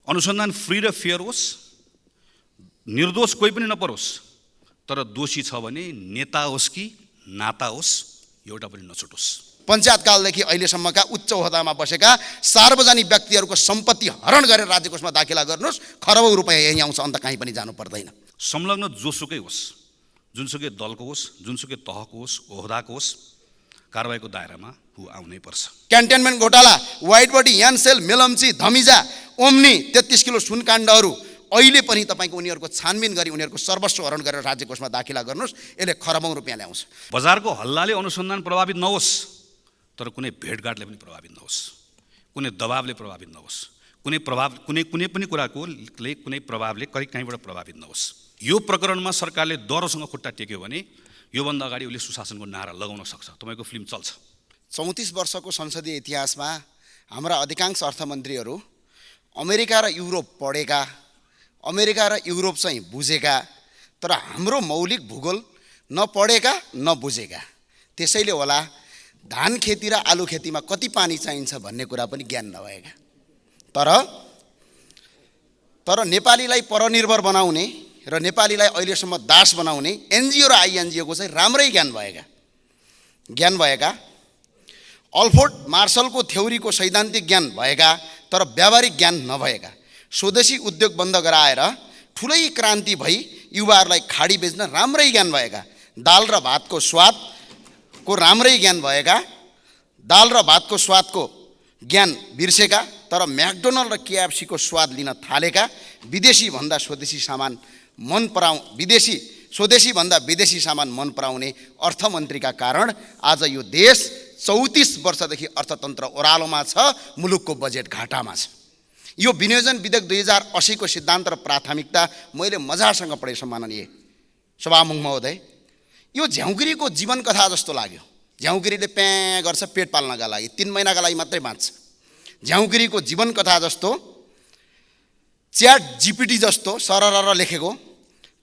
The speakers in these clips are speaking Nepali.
अनुसन्धान फ्री र फेयर होस्, निर्दोष कोही पनि नपरोस्, तर दोषी छ भने नेता होस् कि नाता होस् एउटा पनि नछुटोस्। पञ्चायतकालदेखि अहिलेसम्मका उच्च ओहदामा बसेका सार्वजनिक व्यक्तिहरूको सम्पत्ति हरण गरेर राज्य कोषमा दाखिला गर्नुहोस्, खरबौँ रुपैयाँ यही आउँछ, अन्त कहीँ पनि जानु पर्दैन। संलग्न जोसुकै होस्, जुनसुकै दलको होस्, जुनसुकै तहको होस्, ओहदाको होस्, कारबाहीको दायरामा ऊ आउनै पर्छ। क्यान्टनमेन्ट घोटाला, white body, यानसेल, Melamchi, धमिजा, Omni, 33 kilo सुनकाण्डहरू अहिले पनि तपाईँको उनीहरूको छानबिन गरी उनीहरूको सर्वस्व हरण गरेर राज्य कोषमा दाखिला गर्नुहोस्, यसले खरबौँ रुपैयाँ ल्याउँछ। बजारको हल्लाले अनुसन्धान प्रभावित नहोस्, तर कुनै भेटघाटले पनि प्रभावित नहोस्, कुनै दबावले प्रभावित नहोस्, कुनै पनि कुराको कुनै प्रभावले कहीँबाट प्रभावित नहोस्। यो प्रकरणमा सरकारले डरोसँग खुट्टा टेक्यो भने योभन्दा अगाडि उसले सुशासनको नारा लगाउन सक्छ, तपाईँको फिल्म चल्छ। 34 वर्षको संसदीय इतिहासमा हाम्रा अधिकांश अर्थमन्त्रीहरू अमेरिका र युरोप पढेका, अमेरिका र युरोप चाहिँ बुझेका, तर हाम्रो मौलिक भूगोल नपढेका नबुझेका। त्यसैले होला धान खेती र आलु खेतीमा कति पानी चाहिन्छ भन्ने कुरा पनि ज्ञान नभएका। तर नेपालीलाई परनिर्भर बनाउने र नेपालीलाई अहिलेसम्म दास बनाउने एनजिओ र आइएनजिओको चाहिँ राम्रै ज्ञान भएका, अल्फ्रेड मार्शलको थ्योरीको सैद्धान्तिक ज्ञान भएका, तर व्यावहारिक ज्ञान नभएका, स्वदेशी उद्योग बन्द गराएर ठुलै क्रान्ति भई युवाहरूलाई खाडी बेच्न राम्रै ज्ञान भएका, दाल र भातको स्वादको राम्रै ज्ञान भएका, दाल र भातको स्वादको ज्ञान बिर्सेका, तर म्याकडोनल्ड र केएफसीको स्वाद लिन थालेका, स्वदेशी भन्दा विदेशी सामान मन पराउने अर्थमन्त्रीका कारण आज यो देश 34 वर्षदेखि अर्थतन्त्र ओह्रालोमा छ, मुलुकको बजेट घाटामा छ। यो विनियोजन विधेयक 2080 को सिद्धान्त र प्राथमिकता मैले मजासँग पढेँ सम्माननीय सभामुख महोदय। यो झ्याउगिरीको जीवन कथा जस्तो लाग्यो। झ्याउगिरीले प्याँ गर्छ पेट पाल्नका लागि, 3 महिनाका लागि मात्रै बाँच्छ। झ्याउगिरीको जीवन कथा जस्तो, च्याट जीपीटी जस्तो सरर लेखेको,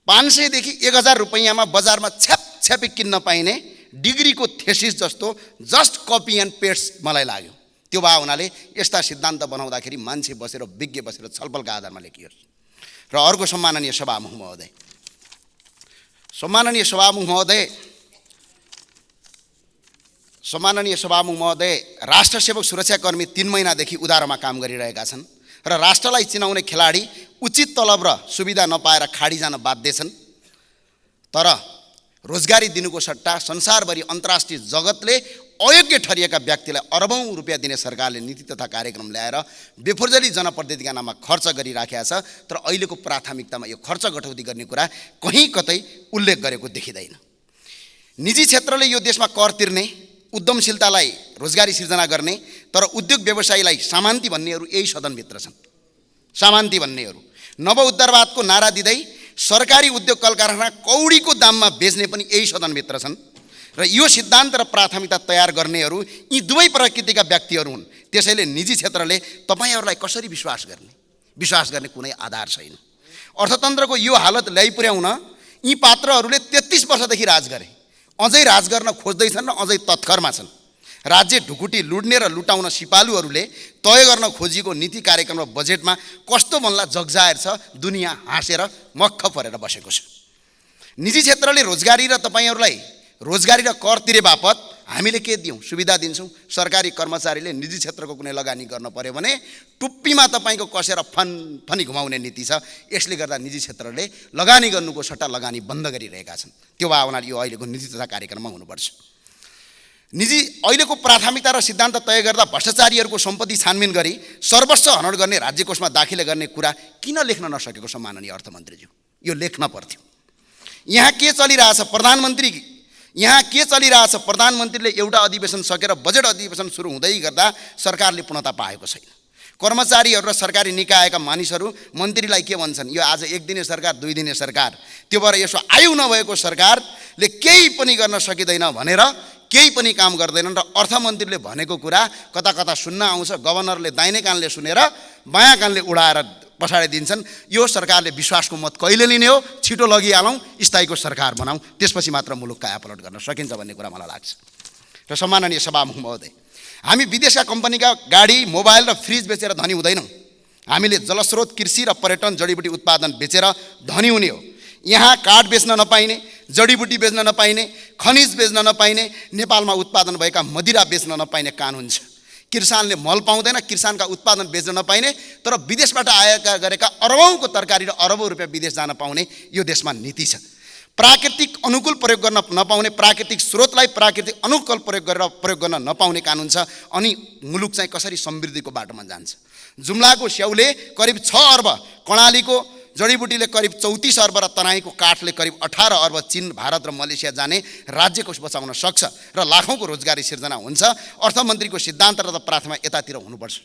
500 देखि 1000 रुपैयाँमा बजारमा छ्यापछ्यापी किन्न पाइने डिग्रीको थेसिस जस्तो जस्ट कपी एन्ड पेस्ट मलाई लाग्यो। त्यो भए हुनाले यस्ता सिद्धान्त बनाउँदाखेरि मान्छे बसेर विज्ञ बसेर छलफलका आधारमा लेखियोस्। र अर्को सम्माननीय सभामुख महोदय, राष्ट्र सेवक सुरक्षाकर्मी 3 महिनादेखि उधारोमा काम गरिरहेका छन् र राष्ट्रलाई चिनाउने खेलाडी उचित तलब र सुविधा नपाएर खाडी जान बाध्य छन्। तर रोजगारी दिनुको सट्टा संसारभरि अन्तर्राष्ट्रिय जगतले अयोग्य ठरिएका व्यक्तिलाई अरबौं रुपैयाँ दिने सरकारले नीति तथा कार्यक्रम ल्याएर बेफर्जली जनप्रतिनिधिका नाममा खर्च गरिराखेको छ। तर अहिलेको प्राथमिकतामा यो खर्च घटौती गर्ने कुरा कहीँ कतै उल्लेख गरेको देखिँदैन। निजी क्षेत्रले यो देशमा कर तिर्ने, उद्यमशीलतालाई रोजगारी सिर्जना गर्ने, तर उद्योग व्यवसायीलाई सामान्ती भन्नेहरू यही सदनभित्र छन्। सामान्ती भन्नेहरू नव उद्धारवादको नारा दिँदै सरकारी उद्योग कल कारखाना कौडीको दाममा बेच्ने पनि यही सदनभित्र छन्। र यो सिद्धान्त र प्राथमिकता तयार गर्नेहरू यी दुवै प्रकृतिका व्यक्तिहरू हुन्। त्यसैले निजी क्षेत्रले तपाईँहरूलाई कसरी विश्वास गर्ने कुनै आधार छैन। अर्थतन्त्रको यो हालत ल्याइपुर्याउन यी पात्रहरूले 33 वर्षदेखि राज गरे, अझै राज गर्न खोज्दैछन् र अझै तत्करमा छन्। राज्य ढुकुटी लुड्ने र लुटाउन सिपालुहरूले तय गर्न खोजिएको नीति कार्यक्रम र बजेटमा कस्तो बन्ला जगजाहेर छ। दुनियाँ हाँसेर मक्ख परेर बसेको छ। निजी क्षेत्रले रोजगारी र तपाईँहरूलाई रोजगारी र कर तिरे बापत हामीले के दियौँ? सुविधा दिन्छौँ। सरकारी कर्मचारीले निजी क्षेत्रको कुनै लगानी गर्न पर्यो भने टुप्पीमा तपाईँको कसेर फनी घुमाउने नीति छ। यसले गर्दा निजी क्षेत्रले लगानी गर्नुको सट्टा लगानी बन्द गरिरहेका छन्। त्यो भए हुनाले यो अहिलेको नीति तथा कार्यक्रममा हुनुपर्छ। अहिलेको प्राथमिकता र सिद्धान्त तय गर्दा भ्रष्टाचारीहरूको सम्पत्ति छानबिन गरी सर्वस्व हनन गर्ने राज्य कोषमा दाखिला गर्ने कुरा किन लेख्न नसकेको सम्माननीय अर्थमन्त्रीज्यू? यो लेख्न पर्थ्यो। यहाँ के चलिरहेछ? प्रधानमन्त्रीले एउटा अधिवेशन सकेर बजेट अधिवेशन सुरु हुँदै गर्दा सरकारले पूर्णता पाएको छैन। कर्मचारीहरू र सरकारी निकायका मानिसहरू मन्त्रीलाई के भन्छन्? यो आज 1 दिने सरकार, 2 दिने सरकार। त्यो भएर यसो आयु नभएको सरकारले केही पनि गर्न सकिँदैन भनेर केही पनि काम गर्दैनन्। र अर्थमन्त्रीले भनेको कुरा कता कता सुन्न आउँछ। गभर्नरले दाहिने कानले सुनेर बायाँ कानले उडाएर पछाडिदिन्छन्। यो सरकारले विश्वासको मत कहिले लिने हो? छिटो लगिहालौँ, स्थायीको सरकार बनाऊँ, त्यसपछि मात्र मुलुक कायापलट गर्न सकिन्छ भन्ने कुरा मलाई लाग्छ। र सम्माननीय सभामुख महोदय, हामी विदेशका कम्पनीका गाडी, मोबाइल र फ्रिज बेचेर धनी हुँदैनौँ। हामीले जलस्रोत, कृषि र पर्यटन, जडीबुटी उत्पादन बेचेर धनी हुने हो। यहाँ काठ बेच्न नपाइने, जडीबुटी बेच्न नपाइने, खनिज बेच्न नपाइने, नेपालमा उत्पादन भएका मदिरा बेच्न नपाइने कानुन छ। किसानले मल पाउँदैन, किसानका उत्पादन बेच्न नपाइने, तर विदेशबाट आएका गरेका अरबौंको तरकारी र अरबौं रुपियाँ विदेश जान पाउने यो देशमा नीति छ। प्राकृतिक अनुकूल प्रयोग गर्न नपाउने, प्राकृतिक स्रोतलाई प्राकृतिक अनुकूल प्रयोग गर्न नपाउने कानुन छ। अनि मुलुक चाहिँ कसरी समृद्धिको बाटोमा जान्छ। जुम्लाको स्याउले करिब 6 अर्ब, कर्णालीको जडीबुटीले करिब 34 अर्ब र तराईको काठले करिब 18 अर्ब चीन, भारत र मलेसिया जाने राज्य कोष बचाउन सक्छ र लाखौंको रोजगारी सिर्जना हुन्छ। अर्थमन्त्रीको सिद्धान्त र प्राथमिकता यतातिर हुनुपर्छ,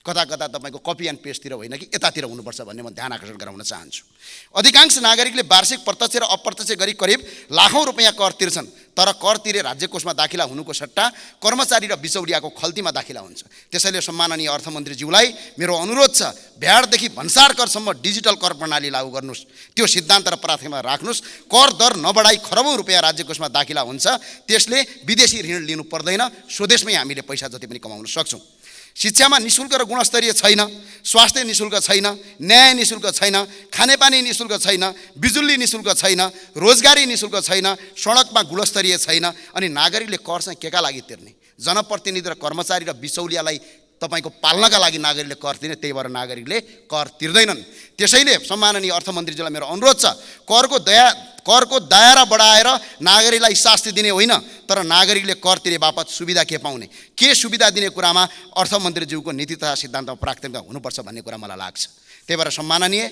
कता कता तपाईको कपी एन्ड पेस्टतिर होइन कि यतातिर हुनुपर्छ भन्ने म ध्यान आकर्षण गराउन चाहन्छु। अधिकांश नागरिकले वार्षिक प्रत्यक्ष र अप्रत्यक्ष गरी करिब लाखौं रुपैयाँ कर तिर्छन्, तर कर तिरे राज्य कोषमा दाखिला हुनुको सट्टा कर्मचारी र बिचौलियाको खल्तीमा दाखिला हुन्छ। त्यसैले सम्माननीय अर्थमन्त्रीज्यूलाई मेरो अनुरोध छ, भ्याटदेखि भन्सार करसम्म डिजिटल कर प्रणाली लागू गर्नुस्, त्यो सिद्धान्त र प्राथमिकता राख्नुस्। कर दर नबढाई खरबौं रुपैयाँ राज्य कोषमा दाखिला हुन्छ, त्यसले विदेशी ऋण लिनु पर्दैन, स्वदेशमै हामीले पैसा जति पनि कमाउन सक्छौँ। शिक्षामा निशुल्क र गुणस्तरीय छैन, स्वास्थ्य निशुल्क छैन, न्याय निशुल्क छैन, खानेपानी निशुल्क छैन, बिजुली निशुल्क छैन, रोजगारी निशुल्क छैन, सडकमा गुणस्तरीय छैन। अनि नागरिकले कर चाहिँ केका लागि तिर्ने? जनप्रतिनिधि र कर्मचारी र बिचौलियालाई तपाईको पाल्नका लागि नागरिकले कर तिर्ने, त्यही भएर नागरिकले कर तिर्दैनन्। त्यसैले सम्माननीय अर्थमन्त्रीजीलाई मेरो अनुरोध छ, करको दायरा बढाएर नागरिकलाई शास्ति दिने होइन, तर नागरिकले कर तिरे बापत सुविधा के पाउने, के सुविधा दिने कुरामा अर्थमन्त्रीज्यूको नीति तथा सिद्धान्तमा प्राथमिकता हुनुपर्छ भन्ने कुरा मलाई लाग्छ। त्यही भएर सम्माननीय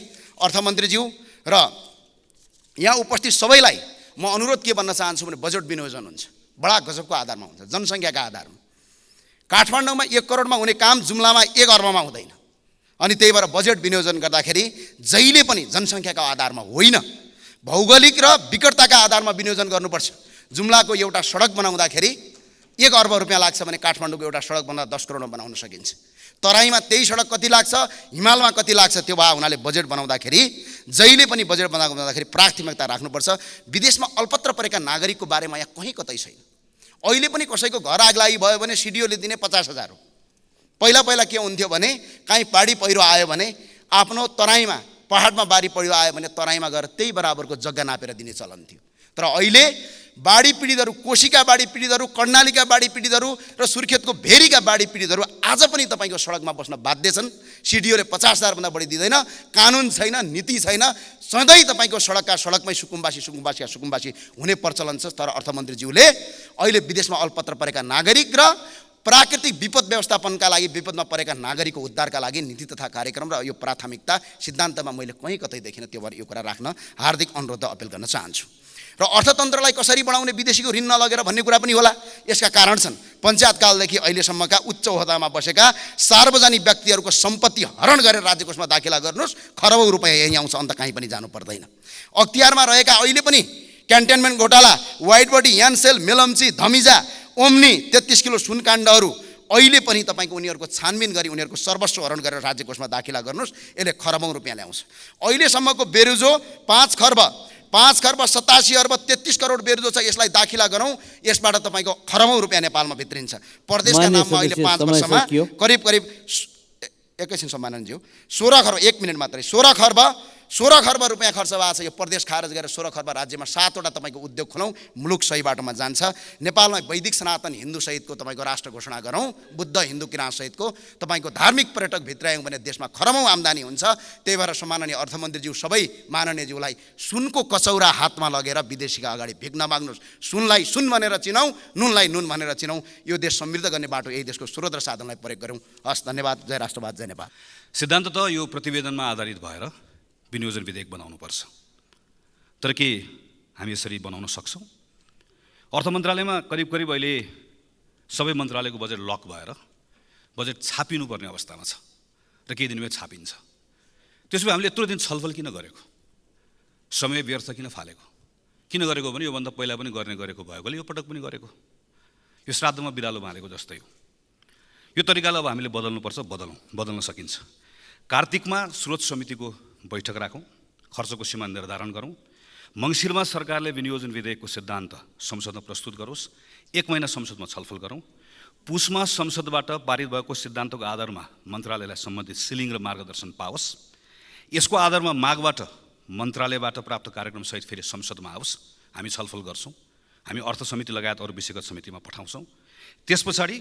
अर्थमन्त्रीज्यू र यहाँ उपस्थित सबैलाई म अनुरोध के भन्न चाहन्छु भने, बजेट विनियोजन हुन्छ बडा गजबको आधारमा हुन्छ, जनसङ्ख्याका आधारमा। काठमाडौँमा 1 करोडमा हुने काम जुम्लामा 1 अर्बमा हुँदैन। अनि त्यही भएर बजेट विनियोजन गर्दाखेरि जहिले पनि जनसङ्ख्याका आधारमा होइन, भौगोलिक र विकटताका आधारमा विनियोजन गर्नुपर्छ। जुम्लाको एउटा सडक बनाउँदाखेरि 1 अर्ब रुपियाँ लाग्छ भने काठमाडौँको एउटा सडक बनाउँदा 10 करोडमा बनाउन सकिन्छ। तराईमा त्यही सडक कति लाग्छ, हिमालमा कति लाग्छ, त्यो भए हुनाले बजेट बनाउँदाखेरि जहिले पनि बजेट बनाउँदाखेरि प्राथमिकता राख्नुपर्छ। विदेशमा अल्पत्र परेका नागरिकको बारेमा यहाँ कहीँ कतै छैन। अहिले पनि कसैको घर आगलागी भयो भने सिडिओले दिने 50,000 हो। पहिला के हुन्थ्यो भने, काहीँ बाढी पहिरो आयो भने आफ्नो तराईमा पहाडमा बाढी पहिरो आयो भने तराईमा गएर त्यही बराबरको जग्गा नापेर दिने चलन थियो। तर अहिले बाढी पीडितहरू, कोशीका बाढी पीडितहरू, कर्णालीका बाढी पीडितहरू र सुर्खेतको भेरीका बाढी पीडितहरू आज पनि तपाईँको सडकमा बस्न बाध्य छन्। सिडिओले 50,000 भन्दा बढी दिँदैन, कानुन छैन, नीति छैन, सधैँ तपाईँको सडकमै सुकुम्बासी हुने प्रचलन छ। तर अर्थमन्त्रीज्यूले अहिले विदेशमा अल्पत्र परेका नागरिक र प्राकृतिक विपद व्यवस्थापनका लागि, विपदमा परेका नागरिकको उद्धारका लागि नीति तथा कार्यक्रम र यो प्राथमिकता सिद्धान्तमा मैले कहीँ कतै देखिनँ। त्यो भएर यो कुरा राख्न हार्दिक अनुरोध अपिल गर्न चाहन्छु। र अर्थतन्त्रलाई कसरी बढाउने, विदेशीको ऋण नलगेर भन्ने कुरा पनि होला। यसका कारण छन्, पञ्चायत कालदेखि अहिलेसम्मका उच्च ओहदामा बसेका सार्वजनिक व्यक्तिहरूको सम्पत्ति हरण गरेर राज्य कोषमा दाखिला गर्नुहोस्, खरबौं रुपैयाँ यहीँ आउँछ, अन्त कहीँ पनि जानु पर्दैन। अख्तियारमा रहेका अहिले पनि क्यान्टनमेन्ट घोटाला, white body, यानसेल, Melamchi, धमिजा, Omni, 33 kilo सुनकाण्डहरू अहिले पनि तपाईँको उनीहरूको छानबिन गरी उनीहरूको सर्वस्व हरण गरेर राज्य कोषमा दाखिला गर्नुहोस्, यसले खरबौं रुपैयाँ ल्याउँछ। अहिलेसम्मको बेरुजो 5 खर्ब 87 अर्ब 33 करोड बेरुजो छ, यसलाई दाखिला गरौँ, यसबाट तपाईँको खरबौं रुपैयाँ नेपालमा भित्रिन्छ। प्रदेशका नाममा अहिले 5 वर्षमा करिब एकैछिन सम्मानज्यू 16 खर्ब, 1 मिनट मात्रै, 16 खर्ब रुपैयाँ खर्च भएको छ। यो प्रदेश खारेज गरेर 16 खर्ब राज्यमा 7वटा तपाईँको उद्योग खोलौँ, मुलुक सही बाटोमा जान्छ। नेपालमा वैदिक सनातन हिन्दू सहितको तपाईँको राष्ट्र घोषणा गरौँ, बुद्ध हिन्दू किराँत सहितको तपाईँको धार्मिक पर्यटक भित्रायौँ भने देशमा खरबौं आम्दानी हुन्छ। त्यही भएर सम्माननीय अर्थमन्त्रीज्यू सबै माननीयज्यूलाई सुनको कचौरा हातमा लगेर विदेशीका अगाडि भिख नमाग्नुहोस्। सुनलाई सुन भनेर चिनाउँ, नुनलाई नुन भनेर चिनाउँ। यो देश समृद्ध गर्ने बाटो यही देशको स्रोत र साधनलाई प्रयोग गरौँ। हस्, धन्यवाद। जय राष्ट्रवाद, जय नेपाल। सिद्धान्त त यो प्रतिवेदनमा आधारित भएर विनियोजन विधेयक बनाउनुपर्छ, तर के हामी यसरी बनाउन सक्छौँ? अर्थ मन्त्रालयमा करिब अहिले सबै मन्त्रालयको बजेट लक भएर बजेट छापिनुपर्ने अवस्थामा छ र केही दिनमै छापिन्छ। त्यसो भए हामीले यत्रो दिन छलफल किन गरेको, समय व्यर्थ किन फालेको? किन गरेको भने योभन्दा पहिला पनि गरेको भएकोले यो पटक पनि गरेको। यो श्राद्धमा बिरालो भालेको जस्तै हो। यो तरिकालाई अब हामीले बदल्नुपर्छ, बदल्न सकिन्छ। कार्तिकमा स्रोत समितिको बैठक राखौँ, खर्चको सीमा निर्धारण गरौँ। मङ्सिरमा सरकारले विनियोजन विधेयकको सिद्धान्त संसदमा प्रस्तुत गरोस्, 1 महिना संसदमा छलफल गरौँ। पुसमा संसदबाट पारित भएको सिद्धान्तको आधारमा मन्त्रालयलाई सम्बन्धित सिलिङ र मार्गदर्शन पाओस्। यसको आधारमा मागबाट मन्त्रालयबाट प्राप्त कार्यक्रमसहित फेरि संसदमा आओस्, हामी छलफल गर्छौँ, हामी अर्थ समिति लगायत अरू विषयगत समितिमा पठाउँछौँ। त्यस पछाडि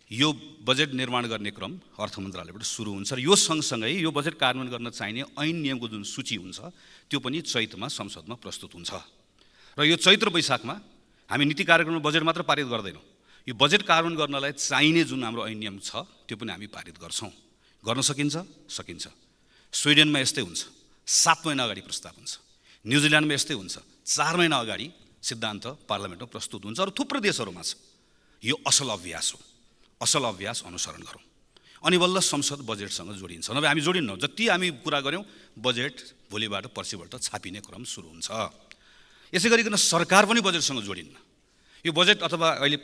यो बजेट निर्माण गर्ने क्रम अर्थ मन्त्रालयबाट सुरु हुन्छ र यो सँगसँगै यो बजेट कार्यान्वयन गर्न चाहिने ऐन नियमको जुन सूची हुन्छ त्यो पनि चैतमा संसदमा प्रस्तुत हुन्छ। र यो चैत र वैशाखमा हामी नीति कार्यक्रममा बजेट मात्र पारित गर्दैनौँ, यो बजेट कार्यान्वयन गर्नलाई चाहिने जुन हाम्रो ऐन नियम छ त्यो पनि हामी पारित गर्छौँ। गर्न सकिन्छ। स्विडेनमा यस्तै हुन्छ, 7 महिना अगाडि प्रस्ताव हुन्छ। न्युजिल्यान्डमा यस्तै हुन्छ, 4 महिना अगाडि सिद्धान्त पार्लियामेन्टमा प्रस्तुत हुन्छ। अरू थुप्रै देशहरूमा छ। यो असल अभ्यास हो, असल अभ्यास अनुसरण गरौँ अनि बल्ल संसद बजेटसँग जोडिन्छ। नभए हामी जोडिन्नौँ। जति हामी कुरा गऱ्यौँ बजेट भोलिबाट पर्सिबाट छापिने क्रम सुरु हुन्छ। यसै गरिकन सरकार पनि बजेटसँग जोडिन्न। यो बजेट अथवा अहिले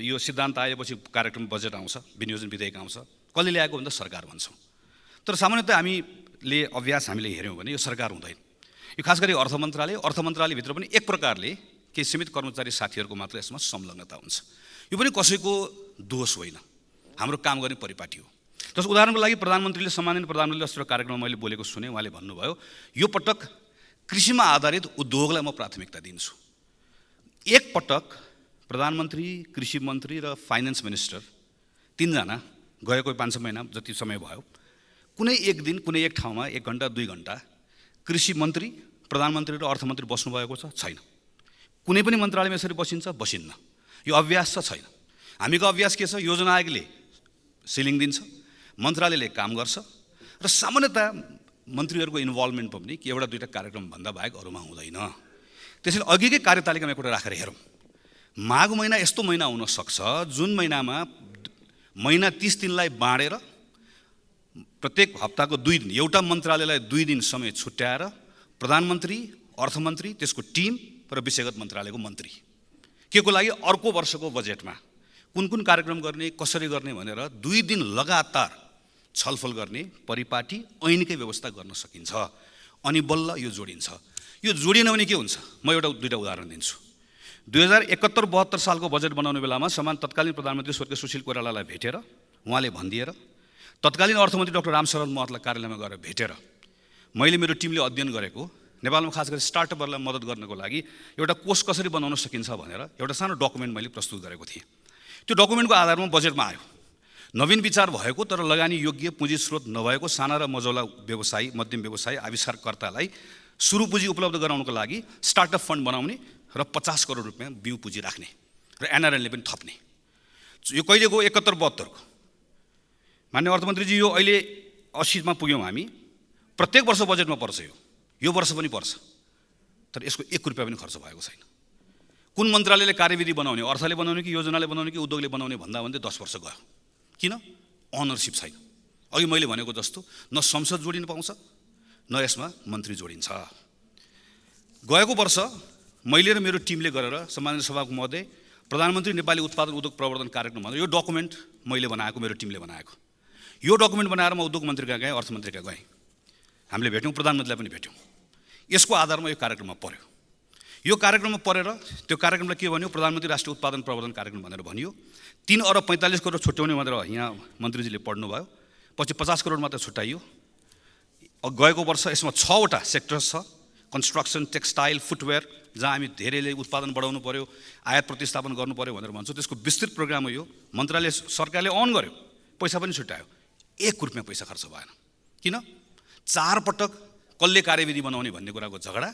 यो सिद्धान्त आएपछि कार्यक्रम बजेट आउँछ, विनियोजन विधेयक आउँछ, कसले ल्याएको भन्दा सरकार भन्छौँ। तर सामान्यतः हामीले हेऱ्यौँ भने यो सरकार हुँदैन। यो खास गरी अर्थ मन्त्रालयभित्र पनि एक प्रकारले केही सीमित कर्मचारी साथीहरूको मात्र यसमा संलग्नता हुन्छ। यो पनि कसैको दोष होइन, हाम्रो काम गर्ने परिपाटी हो। जस्तो उदाहरणको लागि प्रधानमन्त्रीले सम्माननीय प्रधानमन्त्रीले अस्ति कार्यक्रममा मैले बोलेको सुने, उहाँले भन्नुभयो यो पटक कृषिमा आधारित उद्योगलाई म प्राथमिकता दिन्छु। एक पटक प्रधानमन्त्री, कृषि मन्त्री र फाइनेन्स मिनिस्टर 3 जना गएको 5-6 महिना जति समय भयो, कुनै एक दिन कुनै एक ठाउँमा 1 घण्टा 2 घण्टा कृषि मन्त्री, प्रधानमन्त्री र अर्थमन्त्री बस्नुभएको छैन। कुनै पनि मन्त्रालयमा यसरी बसिन्न। यो अभ्यास छैन। हामीको अभ्यास के छ? योजना आयोगले सिलिङ दिन्छ, मन्त्रालयले काम गर्छ र सामान्यतः मन्त्रीहरूको इन्भल्भमेन्ट पनि कि एउटा दुईवटा कार्यक्रम भन्दा बाहेक अरूमा हुँदैन। त्यसैले अघिकै कार्यतालिकामा एउटा राखेर हेरौँ। माघ महिना यस्तो महिना हुनसक्छ जुन महिनामा महिना 30 दिनलाई बाँडेर प्रत्येक हप्ताको 2 दिन एउटा मन्त्रालयलाई 2 दिन समय छुट्याएर प्रधानमन्त्री, अर्थमन्त्री, त्यसको टिम र विषयगत मन्त्रालयको मन्त्री के को लागि अर्को वर्षको बजेटमा कुन कार्यक्रम गर्ने, कसरी गर्ने भनेर 2 दिन लगातार छलफल गर्ने परिपाटी ऐनकै व्यवस्था गर्न सकिन्छ अनि बल्ल यो जोडिन्छ। यो जोडिन भने के हुन्छ? म एउटा दुईटा उदाहरण दिन्छु। 2071-72 सालको बजेट बनाउने बेलामा तत्कालीन प्रधानमन्त्री स्वर्गीय सुशील कोइरालालाई भेटेर उहाँले भनिदिएर तत्कालीन अर्थमन्त्री डाक्टर रामशरण महतलाई कार्यालयमा गएर भेटेर मैले मेरो टिमले अध्ययन गरेको नेपालमा खास गरी स्टार्टअपहरूलाई मद्दत गर्नको लागि एउटा कोष कसरी बनाउन सकिन्छ भनेर एउटा सानो डकुमेन्ट मैले प्रस्तुत गरेको थिएँ। त्यो डकुमेन्टको आधारमा बजेटमा आयो। नवीन विचार भएको तर लगानी योग्य पुँजी स्रोत नभएको साना र मझौला व्यवसायी, मध्यम व्यवसायी, आविष्कारकर्तालाई सुरु पुँजी उपलब्ध गराउनको लागि स्टार्टअप फन्ड बनाउने र 50 करोड रुपियाँ बिउ पुँजी राख्ने र एनआरएलले पनि थप्ने। यो कहिले गयो? 71-72 को। मान्य अर्थमन्त्रीजी, यो अहिले 80 मा पुग्यौँ हामी। प्रत्येक वर्ष बजेटमा पर्छ, यो वर्ष पनि पर्छ, तर यसको 1 रुपियाँ पनि खर्च भएको छैन। कुन मन्त्रालयले कार्यविधि बनाउने, अर्थले बनाउने कि योजनाले बनाउने कि उद्योगले बनाउने भन्दा 10 वर्ष गयो। किन? अनरसिप छैन। अघि मैले भनेको जस्तो न संसद जोडिन पाउँछ न यसमा मन्त्री जोडिन्छ। गएको वर्ष मैले र मेरो टिमले गरेर सम्माननीय सभाको महोदय प्रधानमन्त्री नेपाली उत्पादन उद्योग प्रवर्धन कार्यक्रम भनेर यो डकुमेन्ट मैले बनाएको, मेरो टिमले बनाएको। यो डकुमेन्ट बनाएर म उद्योग मन्त्री कहाँ गएँ, अर्थमन्त्री कहाँ गएँ, हामीले भेट्यौँ, प्रधानमन्त्रीलाई पनि भेट्यौँ। यसको आधारमा यो कार्यक्रममा पर्यो। यो कार्यक्रममा परेर त्यो कार्यक्रमलाई के भन्यो? प्रधानमन्त्री राष्ट्रिय उत्पादन प्रवर्धन कार्यक्रम भनेर भनियो। 3 अरब 45 करोड छुट्याउने भनेर यहाँ मन्त्रीजीले पढ्नुभयो। पछि 50 करोड मात्र छुट्याइयो। गएको वर्ष यसमा 6 वटा सेक्टर्स छ, कन्स्ट्रक्सन, टेक्सटाइल, फुटवेयर, जहाँ हामी धेरैले उत्पादन बढाउनु पर्यो, आयात प्रतिस्थापन गर्नु पर्यो भनेर भन्छौँ। त्यसको विस्तृत प्रोग्राम हो यो। मन्त्रालय सरकारले अन गर्यो, पैसा पनि छुट्यायो, 1 रुपियाँ पैसा खर्च भएन। किन? 4 पटक कसले कार्यविधि बनाउने भन्ने कुराको झगडा,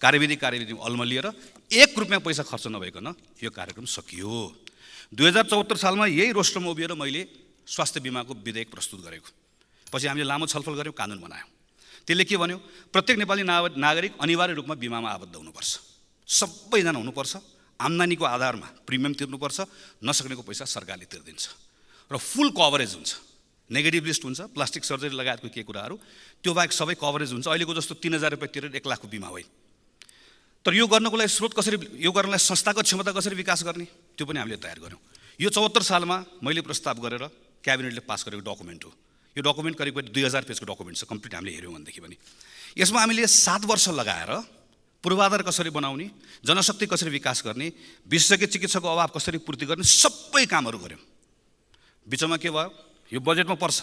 कार्यविधि अल्मलिएर 1 रुपियाँ पैसा खर्च नभइकन यो कार्यक्रम सकियो। 2074 सालमा यही रोस्टरमा उभिएर मैले स्वास्थ्य बिमाको विधेयक प्रस्तुत गरेको। पछि हामीले लामो छलफल गऱ्यौँ, कानुन बनायौँ। त्यसले के भन्यो? प्रत्येक नेपाली नागरिक अनिवार्य रूपमा बिमामा आबद्ध हुनुपर्छ, सबैजना हुनुपर्छ, आम्दानीको आधारमा प्रिमियम तिर्नुपर्छ, नसक्नेको पैसा सरकारले तिर्दिन्छ र फुल कभरेज हुन्छ। नेगेटिभ लिस्ट हुन्छ, प्लास्टिक सर्जरी लगायतको केही कुराहरू, त्यो बाहेक सबै कभरेज हुन्छ। अहिलेको जस्तो 3000 रुपियाँ तिरेर 1 लाखको बिमा होइन। तर यो गर्नको लागि स्रोत कसरी, यो गर्नलाई संस्थागत क्षमता कसरी विकास गर्ने, त्यो पनि हामीले तयार गऱ्यौँ। यो 74 सालमा मैले प्रस्ताव गरेर क्याबिनेटले पास गरेको डकुमेन्ट हो। यो डकुमेन्ट करिब 2000 पेजको डकुमेन्ट छ। कम्प्लिट हामीले हेऱ्यौँ भनेदेखि पनि यसमा हामीले 7 वर्ष लगाएर पूर्वाधार कसरी बनाउने, जनशक्ति कसरी विकास गर्ने, विशेषज्ञ चिकित्सकको अभाव कसरी पूर्ति गर्ने, सबै कामहरू गऱ्यौँ। बिचमा के भयो, यो बजेटमा पर्छ,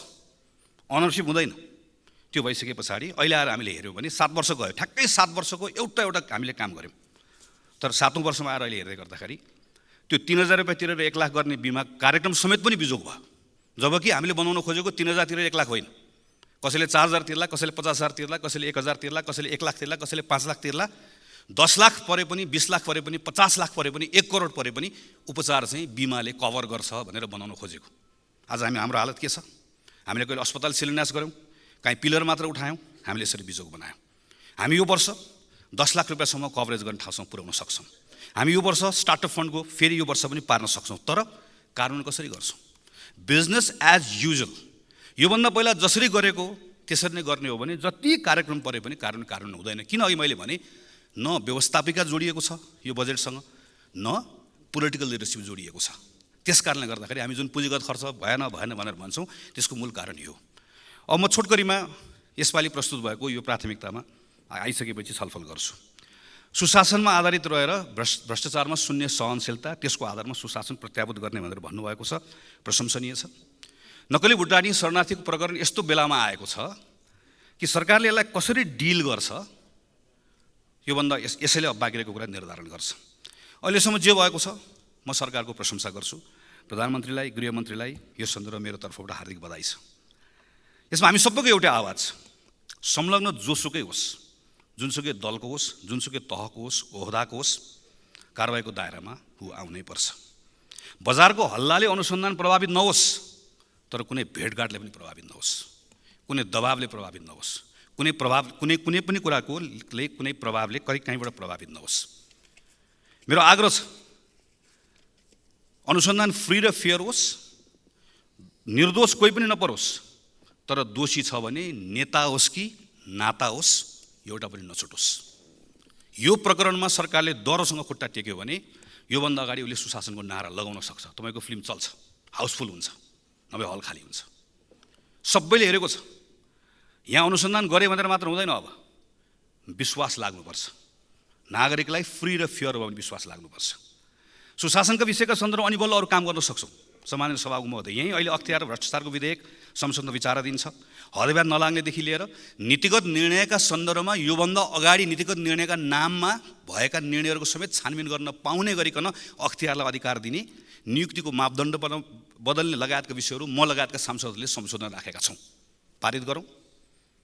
अनरसिप हुँदैन। त्यो भइसके पछाडि अहिले आएर हामीले हेऱ्यौँ भने 7 वर्ष गयो, ठ्याक्कै 7 वर्षको एउटा हामीले काम गऱ्यौँ। तर 7औं वर्षमा आएर अहिले हेर्दै गर्दाखेरि त्यो 3000 रुपियाँ तिरेर 1 लाख गर्ने बिमा कार्यक्रम समेत पनि बिजोग भयो। जबकि हामीले बनाउन खोजेको 3000 तिरेर 1 लाख होइन। कसैले 4000 तिर्ला, कसैले 50000 तिर्ला, कसैले 1000 तिर्ला, कसैले 1 लाख तिर्ला, कसैले 5 लाख तिर्ला। 10 लाख परे पनि, 20 लाख परे पनि, 50 लाख परे पनि, 1 करोड परे पनि उपचार चाहिँ बिमाले कभर गर्छ भनेर बनाउन खोजेको। आज हाम्रो हालत के छ? हामीले कहिले अस्पताल शिलान्यास गऱ्यौँ, काहीँ पिलर मात्र उठायौँ, हामीले यसरी बिजोग बनायौँ। हामी यो वर्ष 10 लाख रुपियाँसम्म कभरेज गर्ने ठाउँसम्म पुर्याउन सक्छौँ। हामी यो वर्ष स्टार्टअप फन्डको फेरि यो वर्ष पनि पार्न सक्छौँ। तर कानुन कसरी गर्छौँ? Business as usual. योभन्दा पहिला जसरी गरेको त्यसरी नै गर्ने हो भने जति कार्यक्रम परे पनि कानुन हुँदैन। किन अघि मैले भने न व्यवस्थापिका जोडिएको छ यो बजेटसँग, न पोलिटिकल लिडरसिप जोडिएको छ। त्यस कारणले गर्दाखेरि हामी जुन पुँजीगत खर्च भएन भनेर भन्छौँ, त्यसको मूल कारण यो। अब म छोटकरीमा यसपालि प्रस्तुत भएको यो प्राथमिकतामा आइसकेपछि छलफल गर्छु। सुशासनमा आधारित रहेर भ्रष्टाचारमा शून्य सहनशीलता, त्यसको आधारमा सुशासन प्रत्याभूत गर्ने भनेर भन्नुभएको छ, प्रशंसनीय छ। नक्कली भुटानी शरणार्थीको प्रकरण यस्तो बेलामा आएको छ कि सरकारले यसलाई कसरी डिल गर्छ योभन्दा यसैले अब बाँकी रहेको कुरा निर्धारण गर्छ। अहिलेसम्म जे भएको छ म सरकारको प्रशंसा गर्छु। प्रधानमन्त्रीलाई, गृहमन्त्रीलाई यो सन्दर्भमा मेरो तर्फबाट हार्दिक बधाई छ। यसमा हामी सबैको एउटै आवाज, संलग्न जोसुकै होस्, जुनसुकै दलको होस्, जुनसुकै तहको होस्, ओहदाको होस्, कारबाहीको दायरामा आउनै पर्छ। बजारको हल्लाले अनुसन्धान प्रभावित नहोस्, तर कुनै भेटघाटले पनि प्रभावित नहोस्, कुनै दबावले प्रभावित नहोस्, कुनै पनि कुराको कुनै प्रभावले कहीँबाट प्रभावित नहोस्। मेरो आग्रह छ अनुसन्धान फ्री र फेयर होस्, निर्दोष कोही पनि नपरोस्, तर दोषी छ भने नेता होस् कि नाता होस् एउटा पनि नछुटोस्। यो प्रकरणमा सरकारले डरोसँग खुट्टा टेक्यो भने योभन्दा अगाडि उसले सुशासनको नारा लगाउन सक्छ। तपाईँको फिल्म चल्छ, हाउसफुल हुन्छ, नभए हल खाली हुन्छ। सबैले हेरेको छ। यहाँ अनुसन्धान गरे भनेर मात्र हुँदैन, अब विश्वास लाग्नुपर्छ। नागरिकलाई फ्री र फेयर हो भने विश्वास लाग्नुपर्छ। सुशासनका विषयका सन्दर्भमा अनि बल्ल अरू काम गर्न सक्छौँ। सामान्य सभाको महोदय, यहीँ अहिले अख्तियार भ्रष्टाचारको विधेयक संसदमा विचाराधीन छ। हदब्याज नलाग्नेदेखि लिएर नीतिगत निर्णयका सन्दर्भमा योभन्दा अगाडि नीतिगत निर्णयका नाममा भएका निर्णयहरूको समेत छानबिन गर्न पाउने गरिकन अख्तियारलाई अधिकार दिने, नियुक्तिको मापदण्ड बदल्ने लगायतका विषयहरू म लगायतका सांसदहरूले संशोधन राखेका छौँ। पारित गरौँ।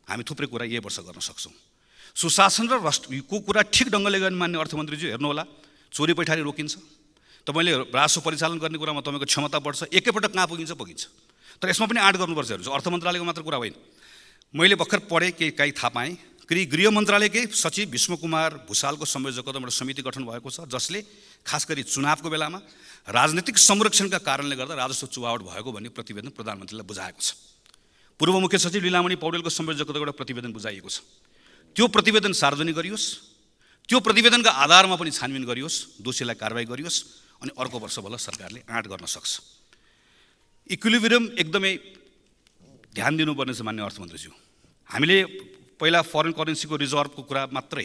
हामी थुप्रै कुरा यही वर्ष गर्न सक्छौँ। सुशासन र राष्ट्रको कुरा ठिक ढङ्गले गर्ने मान्ने अर्थमन्त्रीज्यू हेर्नुहोला, चोरी पैठारी रोकिन्छ। तपाईँले राजस्व परिचालन गर्ने कुरामा तपाईँको क्षमता बढ्छ। एकैपटक कहाँ पुगिन्छ। तर यसमा पनि आँट गर्नुपर्छ हेर्नुहोस्, अर्थ मन्त्रालयको मात्र कुरा होइन। मैले भर्खर पढेँ, केही थाहा पाएँ, गृह मन्त्रालयकै सचिव भीष्म कुमार भुषालको संयोजकत्वमा एउटा समिति गठन भएको छ, जसले खास गरी चुनावको बेलामा राजनीतिक संरक्षणका कारणले गर्दा राजस्व चुहावट भएको भन्ने प्रतिवेदन प्रधानमन्त्रीलाई बुझाएको छ। पूर्व मुख्य सचिव लीलामणि पौडेलको संयोजकत्वमा एउटा प्रतिवेदन बुझाइएको छ। त्यो प्रतिवेदन सार्वजनिक गरियोस्, त्यो प्रतिवेदनका आधारमा पनि छानबिन गरियोस्, दोषीलाई कारबाही गरियोस्, अनि अर्को वर्ष बल्ल सरकारले आँट गर्न सक्छ। इक्विलिब्रियम एकदमै ध्यान दिनुपर्ने छ मान्य अर्थमन्त्रीज्यू। हामीले पहिला फरेन करेन्सीको रिजर्भको कुरा मात्र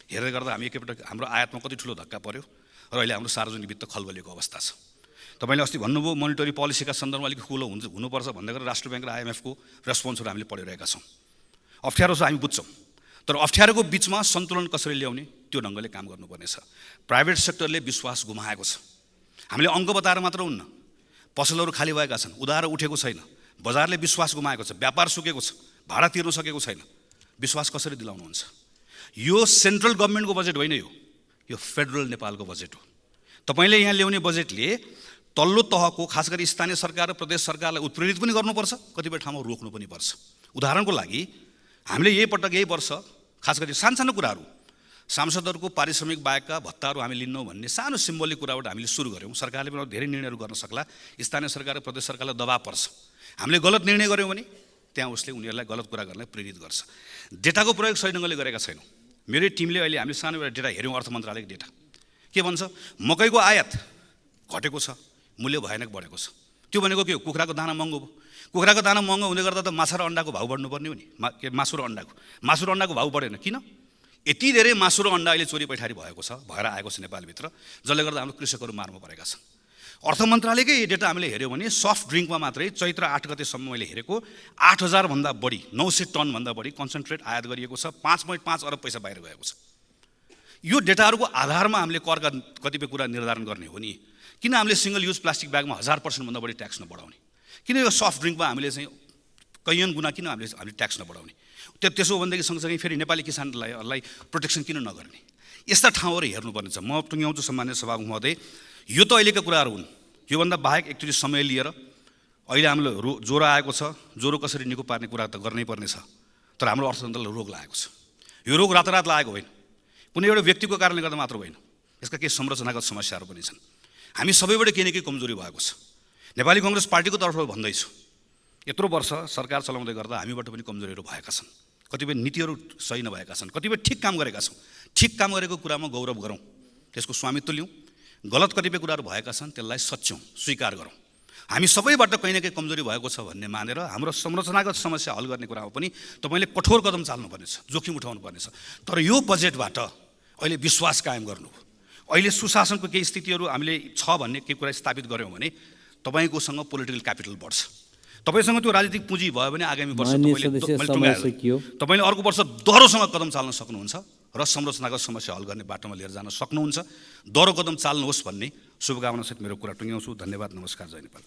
हेर्दै गर्दा हामी एकैपटक हाम्रो आयातमा कति ठुलो धक्का पर्यो र अहिले हाम्रो सार्वजनिक वित्त खलबलिएको अवस्था छ। तपाईँले अस्ति भन्नुभयो मोनिटरी पोलिसीका सन्दर्भमा अलिक खुलो हुनुपर्छ भन्दै गरेर राष्ट्र ब्याङ्क र IMFको रेस्पोन्सहरू हामीले पढिरहेका छौँ। अप्ठ्यारो छ, हामी बुझ्छौँ। तर अप्ठ्यारोको बिचमा सन्तुलन कसरी ल्याउने त्यो ढङ्गले काम गर्नुपर्ने छ। प्राइभेट सेक्टरले विश्वास गुमाएको छ। हामीले अङ्क बताएर मात्र हुन्न, पसलहरू खाली भएका छन्, उधारो उठेको छैन, बजारले विश्वास गुमाएको छ, व्यापार सुकेको छ, भाडा तिर्न सकेको छैन। विश्वास कसरी दिलाउनुहुन्छ? यो सेन्ट्रल गभर्मेन्टको बजेट होइन, यो फेडरल नेपालको बजेट हो। तपाईँले यहाँ ल्याउने बजेटले तल्लो तहको खास गरी स्थानीय सरकार र प्रदेश सरकारलाई उत्प्रेरित पनि गर्नुपर्छ, कतिपय ठाउँमा रोक्नु पनि पर्छ। उदाहरणको लागि हामीले यही वर्ष खास गरी सानो कुराहरू, सांसदहरूको पारिश्रमिक बाहेकका भत्ताहरू हामी लिन्नौँ भन्ने सानो सिम्बोलिक कुराबाट हामीले सुरु गऱ्यौँ। सरकारले पनि धेरै निर्णयहरू गर्न सक्ला, स्थानीय सरकार र प्रदेश सरकारलाई दबाब पर्छ। हामीले गलत निर्णय गऱ्यौँ भने त्यहाँ उसले उनीहरूलाई गलत कुरा गर्न प्रेरित गर्छ। डेटाको प्रयोग सही ढङ्गले गरेका छैनौँ। मेरै टिमले अहिले हामीले सानो एउटा डेटा हेऱ्यौँ, अर्थ मन्त्रालयको डेटा के भन्छ, मकैको आयात घटेको छ, मूल्य भयानक बढेको छ। त्यो भनेको के हो? कुखुराको दाना महँगो भयो। कुखुराको दाना महँगो हुँदै गर्दा त माछा र अन्डाको भाउ बढ्नुपर्ने हो नि। मासु र अन्डाको भाउ बढेन किन? यति धेरै मासु र अन्डा अहिले चोरी पैठारी भएर आएको छ नेपालभित्र, जसले गर्दा हाम्रो कृषकहरू मारमा परेका छन्। अर्थ मन्त्रालयकै डेटा हामीले हेऱ्यौँ भने सफ्ट ड्रिङ्कमा मात्रै चैत्र 8 गतेसम्म मैले हेरेको 8,000 भन्दा बढी 900 टनभन्दा बढी कन्सन्ट्रेट आयात गरिएको छ। 5.5 अरब पैसा बाहिर गएको छ। यो डेटाहरूको आधारमा हामीले करका कतिपय कुरा निर्धारण गर्ने हो नि। किन हामीले सिङ्गल युज प्लास्टिक ब्यागमा 1000% भन्दा बढी ट्याक्स नबढाउने? किन यो सफ्ट ड्रिङ्कमा हामीले चाहिँ कैयन गुना किन हामीले ट्याक्स नबढाउने? त्यसो हो भनेदेखि सँगसँगै फेरि नेपाली किसानलाई प्रोटेक्सन किन नगर्ने? यस्ता ठाउँहरू हेर्नुपर्ने छ। म टुङ्ग्याउँछु सम्मान्य सभामुख महोदय, यो त अहिलेका कुराहरू हुन्। योभन्दा बाहेक एकचोटि समय लिएर अहिले हाम्रो ज्वरो आएको छ, ज्वरो कसरी निको पार्ने कुरा त गर्नै पर्ने छ। तर हाम्रो अर्थतन्त्रलाई रोग लागेको छ। यो रोग रातारात लागेको होइन, कुनै एउटा व्यक्तिको कारणले गर्दा मात्र होइन। यसका केही संरचनागत समस्याहरू पनि छन्। हामी सबैबाट केही न केही कमजोरी भएको छ। नेपाली कङ्ग्रेस पार्टीको तर्फबाट भन्दैछु, यत्रो वर्ष सरकार चलाउँदै गर्दा हामीबाट पनि कमजोरीहरू भएका छन्। कतिपय नीतिहरू सही नभएका छन्, कतिपय ठिक काम गरेका छौँ। ठिक काम गरेको कुरामा गौरव गरौँ, त्यसको स्वामित्व लिउँ। गलत कतिपय कुराहरू भएका छन्, त्यसलाई सच्याउँ, स्वीकार गरौँ। हामी सबैबाट कहीँ न कहीँ कमजोरी भएको छ भन्ने मानेर हाम्रो संरचनागत समस्या हल गर्ने कुरामा पनि तपाईँले कठोर कदम चाल्नुपर्नेछ, जोखिम उठाउनु पर्नेछ। तर यो बजेटबाट अहिले विश्वास कायम गर्नु, अहिले सुशासनको केही स्थितिहरू हामीले छ भन्ने केही कुरा स्थापित गऱ्यौँ भने तपाईँकोसँग पोलिटिकल क्यापिटल बढ्छ। तपाईँसँग त्यो राजनीतिक पुँजी भयो भने आगामी वर्ष तपाईँले अर्को वर्ष दोहोरोसँग कदम चाल्न सक्नुहुन्छ र संरचनागत समस्या हल गर्ने बाटोमा लिएर जान सक्नुहुन्छ। दोहोरो कदम चाल्नुहोस् भन्ने शुभकामनासहित मेरो कुरा टुङ्ग्याउँछु। धन्यवाद, नमस्कार, जय नेपाल।